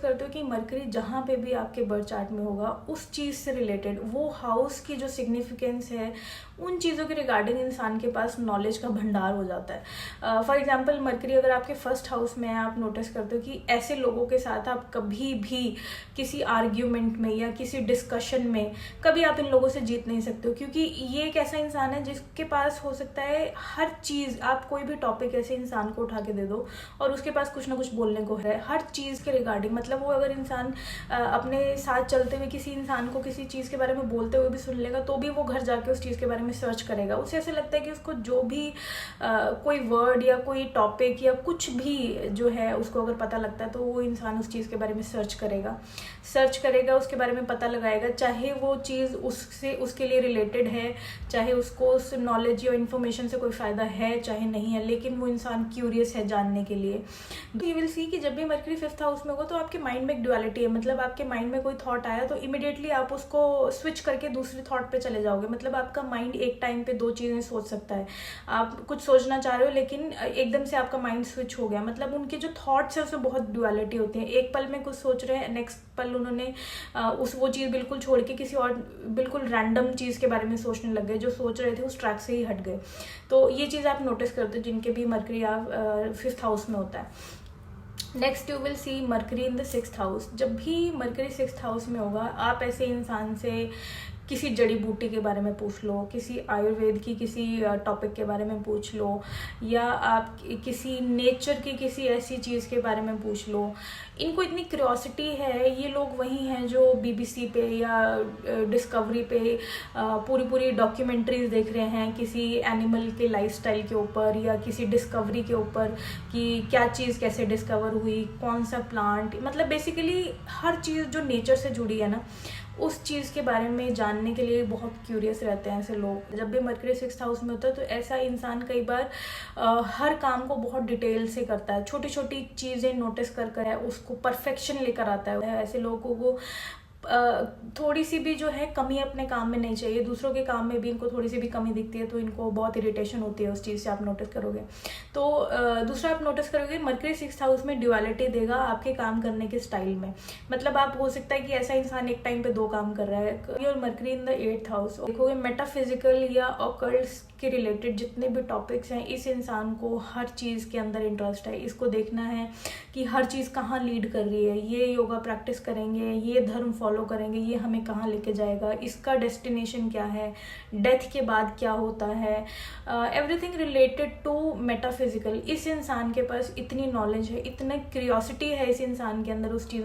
करते हो कि मरकरी जहाँ पे भी आपके बर्थ चार्ट में होगा उस चीज़ से रिलेटेड वो हाउस की जो सिग्निफिकेंस है उन चीज़ों के रिगार्डिंग इंसान के पास नॉलेज का भंडार हो जाता है। फॉर एग्जांपल मरकरी अगर आपके फर्स्ट हाउस में है, आप नोटिस करते हो कि ऐसे लोगों के साथ आप कभी भी किसी आर्ग्यूमेंट में या किसी डिस्कशन में कभी आप इन लोगों से जीत नहीं सकते हो, क्योंकि ये एक ऐसा इंसान है जिसके पास हो सकता है हर चीज़, आप कोई भी टॉपिक ऐसे इंसान को उठा के दे दो और उसके पास कुछ ना कुछ बोलने को है हर चीज़ के रिगार्डिंग। मतलब वो अगर इंसान अपने साथ चलते हुए किसी इंसान को किसी चीज़ के बारे में बोलते हुए भी सुन लेगा तो भी वो घर जाके उस चीज़ के बारे में सर्च करेगा। उसे ऐसे लगता है कि उसको जो भी कोई वर्ड या कोई टॉपिक या कुछ भी जो है उसको अगर पता लगता है तो वो इंसान उस चीज़ के बारे में सर्च करेगा, उसके बारे में पता लगाएगा, चाहे वो चीज़ उससे उसके लिए रिलेटेड है, चाहे उसको उस नॉलेज या इन्फॉर्मेशन से कोई फ़ायदा है चाहे नहीं है, लेकिन वो इंसान क्यूरियस है जानने के लिए। तो यू विल सी कि जब भी मरकरी 5th हाउस में होगा तो आपके माइंड में एक ड्युअलिटी है। मतलब आपके माइंड में कोई थॉट आया तो इमिडिएटली आप उसको स्विच करके दूसरे थॉट पे चले जाओगे। मतलब आपका माइंड एक टाइम पे दो चीज़ें सोच सकता है। आप कुछ सोचना चाह रहे हो लेकिन एकदम से आपका माइंड स्विच हो गया। मतलब उनके जो थॉट्स है उसमें बहुत ड्युअलिटी होती है। एक पल में कुछ सोच रहे हैं, नेक्स्ट पल उन्होंने वो चीज़ बिल्कुल छोड़ के किसी और बिल्कुल रैंडम चीज़ के बारे में सोचने लग गए। जो सोच रहे थे उस ट्रैक से ही हट गए। तो ये चीज़ आप नोटिस करते हो जिनके भी मरकरी 5th हाउस में होता है। Next you will C Mercury in the 6th house. जब भी मरकरी 6th हाउस में होगा आप ऐसे इंसान से किसी जड़ी बूटी के बारे में पूछ लो, किसी आयुर्वेद की किसी टॉपिक के बारे में पूछ लो, या आप किसी नेचर की किसी ऐसी चीज़ के बारे में पूछ लो। इनको इतनी क्यूरियोसिटी है। ये लोग वही हैं जो BBC पे या डिस्कवरी पे पूरी डॉक्यूमेंट्रीज देख रहे हैं किसी एनिमल के लाइफस्टाइल के ऊपर या किसी डिस्कवरी के ऊपर कि क्या चीज़ कैसे डिस्कवर हुई, कौन सा प्लांट। मतलब बेसिकली हर चीज़ जो नेचर से जुड़ी है ना उस चीज़ के बारे में जानने के लिए बहुत क्यूरियस रहते हैं ऐसे लोग। जब भी मरकरी 6th हाउस में होता है तो ऐसा इंसान कई बार हर काम को बहुत डिटेल से करता है, छोटी छोटी चीज़ें नोटिस कर उसको परफेक्शन लेकर आता है। ऐसे लोगों को थोड़ी सी भी जो है कमी अपने काम में नहीं चाहिए। दूसरों के काम में भी इनको थोड़ी सी भी कमी दिखती है तो इनको बहुत इरिटेशन होती है उस चीज़ से, आप नोटिस करोगे। तो दूसरा आप नोटिस करोगे मरकरी 6th हाउस में ड्युअलिटी देगा आपके काम करने के स्टाइल में। मतलब आप हो सकता है कि ऐसा इंसान एक टाइम पे दो काम कर रहा है। और mercury in the 8th house देखोगे मेटाफिजिकल या ऑकल्ट के रिलेटेड जितने भी टॉपिक्स हैं, इस इंसान को हर चीज़ के अंदर इंटरेस्ट है। इसको देखना है कि हर चीज़ कहाँ लीड कर रही है, ये योगा प्रैक्टिस करेंगे, ये धर्म फॉलो करेंगे, ये हमें कहाँ लेके जाएगा, इसका डेस्टिनेशन क्या है, डेथ के बाद क्या होता है, एवरीथिंग रिलेटेड टू मेटाफिजिकल। इस इंसान के पास इतनी नॉलेज है, इतना क्यूरियोसिटी है इस इंसान के अंदर उस चीज़ों